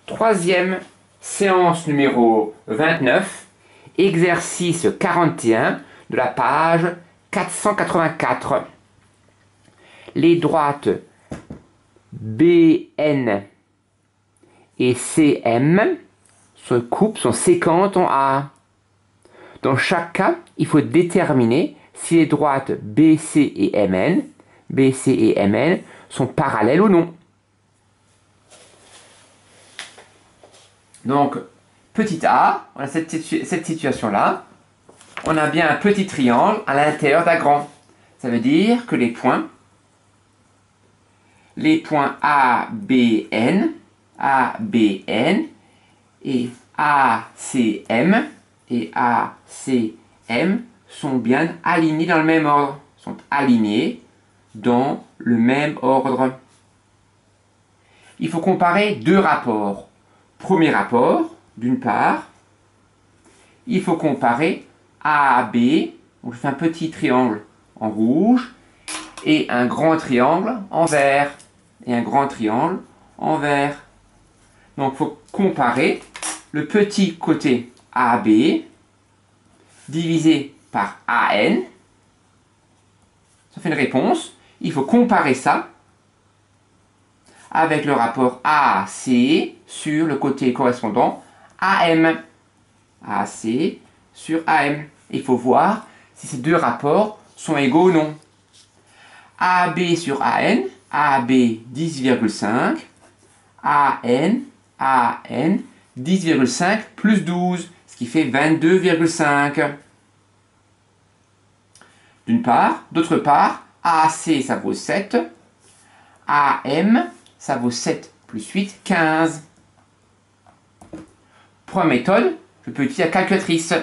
Troisième séance numéro 29, exercice 41 de la page 484. Les droites BN et CM se coupent, sont séquentes en A. Dans chaque cas, il faut déterminer si les droites BC et MN sont parallèles ou non. Donc, petit a, on a cette situation-là. On a bien un petit triangle à l'intérieur d'un grand. Ça veut dire que les points ABN et ACM sont bien alignés dans le même ordre, sont alignés dans le même ordre. Il faut comparer deux rapports. Premier rapport, d'une part, il faut comparer AB, donc je fais un petit triangle en rouge, et un grand triangle en vert, et un grand triangle en vert. Donc il faut comparer le petit côté AB divisé par AN, ça fait une réponse. Il faut comparer ça avec le rapport AC sur le côté correspondant AM. AC sur AM. Il faut voir si ces deux rapports sont égaux ou non. AB sur AN, AB 10,5, AN 10,5 plus 12, ce qui fait 22,5. D'une part. D'autre part, AC ça vaut 7, AM ça vaut 7 plus 8, 15. Première méthode, je peux utiliser la calculatrice.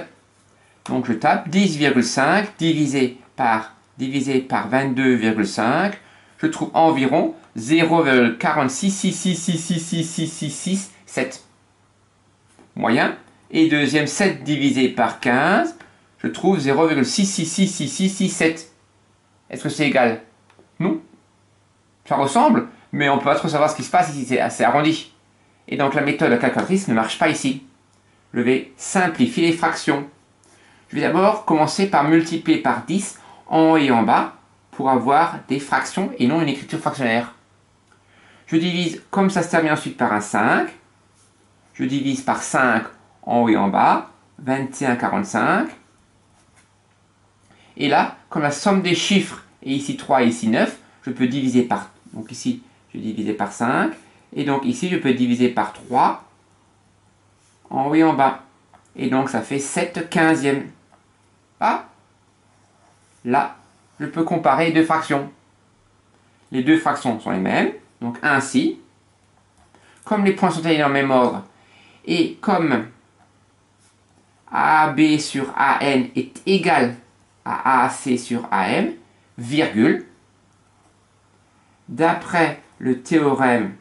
Donc je tape 10,5 divisé par 22,5. Je trouve environ 0,4666666667. Moyen. Et deuxième, 7 divisé par 15. Je trouve 0,666667. Est-ce que c'est égal? Non. Ça ressemble, mais on ne peut pas trop savoir ce qui se passe ici, c'est assez arrondi. Et donc la méthode de la calculatrice ne marche pas ici. Je vais simplifier les fractions. Je vais d'abord commencer par multiplier par 10 en haut et en bas pour avoir des fractions et non une écriture fractionnaire. Je divise, comme ça se termine ensuite par un 5, je divise par 5 en haut et en bas, 21,45. Et là, comme la somme des chiffres est ici 3 et ici 9, je peux diviser par, donc ici je vais diviser par 5, et donc ici je peux diviser par 3 en haut et en bas. Et donc ça fait 7/15. Ah, là, je peux comparer les deux fractions. Les deux fractions sont les mêmes, donc ainsi, comme les points sont alignés dans le même ordre, et comme AB sur AN est égal à AC sur AM, virgule, d'après le théorème,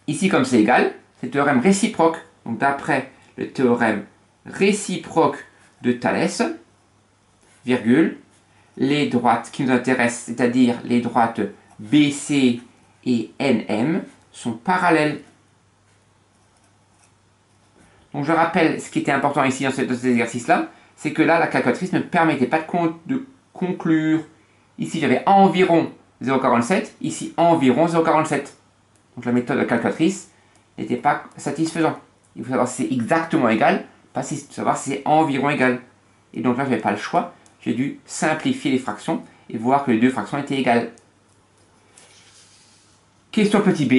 ici comme c'est égal, c'est le théorème réciproque, donc d'après le théorème réciproque de Thalès, virgule, les droites qui nous intéressent, c'est-à-dire les droites BC et NM, sont parallèles. Donc je rappelle ce qui était important ici dans cet exercice-là, c'est que là, la calculatrice ne permettait pas de conclure. Ici, j'avais environ 0,47, ici environ 0,47. Donc la méthode de la calculatrice n'était pas satisfaisante. Il faut savoir si c'est exactement égal, pas savoir si c'est environ égal. Et donc là, je n'avais pas le choix. J'ai dû simplifier les fractions et voir que les deux fractions étaient égales. Question petit b.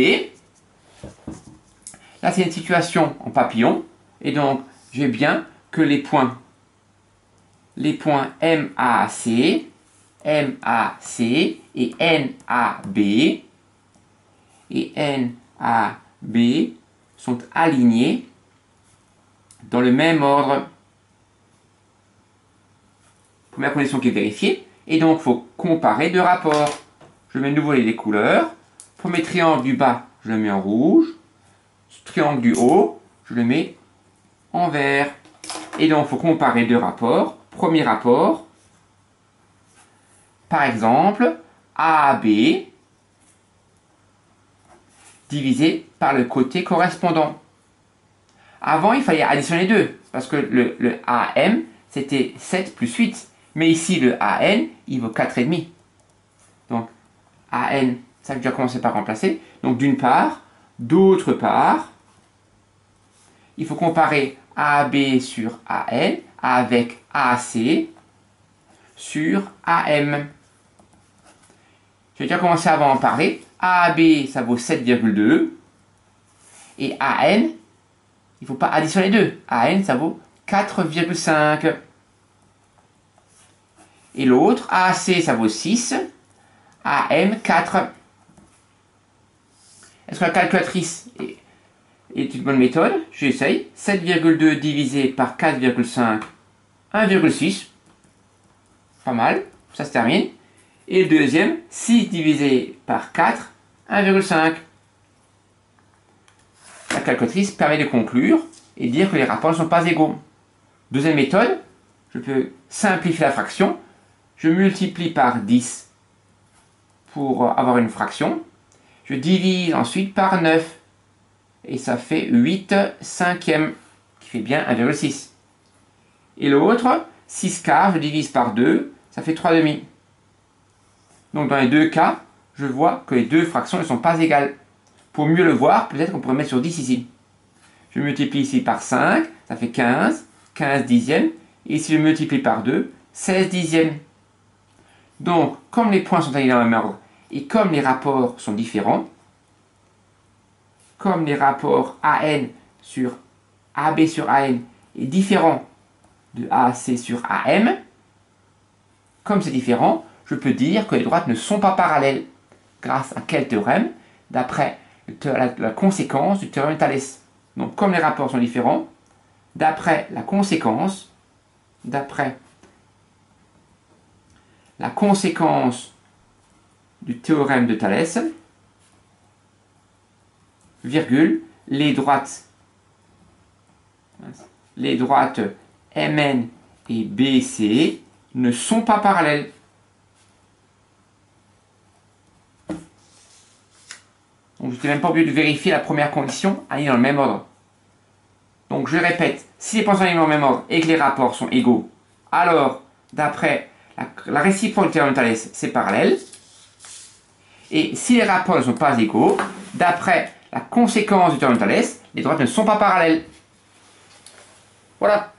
Là, c'est une situation en papillon. Et donc, j'ai bien que les points MAC et NAB sont alignés dans le même ordre. Première condition qui est vérifiée. Et donc, il faut comparer deux rapports. Je mets de nouveau les couleurs. Premier triangle du bas, je le mets en rouge. Ce triangle du haut, je le mets en vert. Et donc, il faut comparer deux rapports. Premier rapport, par exemple, AB divisé par le côté correspondant. Avant, il fallait additionner les deux, parce que le AM, c'était 7 plus 8. Mais ici, le AN, il vaut 4,5. Donc, AN, ça veut déjà commencer par remplacer. Donc, d'une part, d'autre part, il faut comparer AB sur AN avec AC sur AM. Je vais déjà commencer avant en parler. AB, ça vaut 7,2. Et AN, il ne faut pas additionner les deux. AN, ça vaut 4,5. Et l'autre, AC, ça vaut 6. AM, 4. Est-ce que la calculatrice est une bonne méthode? J'essaye. 7,2 divisé par 4,5, 1,6. Pas mal. Ça se termine. Et le deuxième, 6 divisé par 4, 1,5. La calculatrice permet de conclure et dire que les rapports ne sont pas égaux. Deuxième méthode, je peux simplifier la fraction. Je multiplie par 10 pour avoir une fraction. Je divise ensuite par 9. Et ça fait 8 cinquièmes, qui fait bien 1,6. Et l'autre, 6 quarts, je divise par 2, ça fait 3 demi. Donc dans les deux cas, je vois que les deux fractions ne sont pas égales. Pour mieux le voir, peut-être qu'on pourrait mettre sur 10 ici. Je multiplie ici par 5, ça fait 15, 15 dixièmes. Et ici je multiplie par 2, 16 dixièmes. Donc, comme les points sont alignés dans le même ordre, et comme les rapports sont différents, comme les rapports AN sur AB sur AN est différent de AAC sur AM, comme c'est différent, je peux dire que les droites ne sont pas parallèles. Grâce à quel théorème? D'après la conséquence du théorème de Thalès. Donc comme les rapports sont différents, d'après la conséquence du théorème de Thalès, virgule, les droites MN et BC ne sont pas parallèles. Donc je n'étais même pas obligé de vérifier la première condition, aller dans le même ordre. Donc je répète, si les points sont alignés dans le même ordre et que les rapports sont égaux, alors d'après la réciproque du théorème de Thalès, c'est parallèle. Et si les rapports ne sont pas égaux, d'après la conséquence du théorème de Thalès, les droites ne sont pas parallèles. Voilà.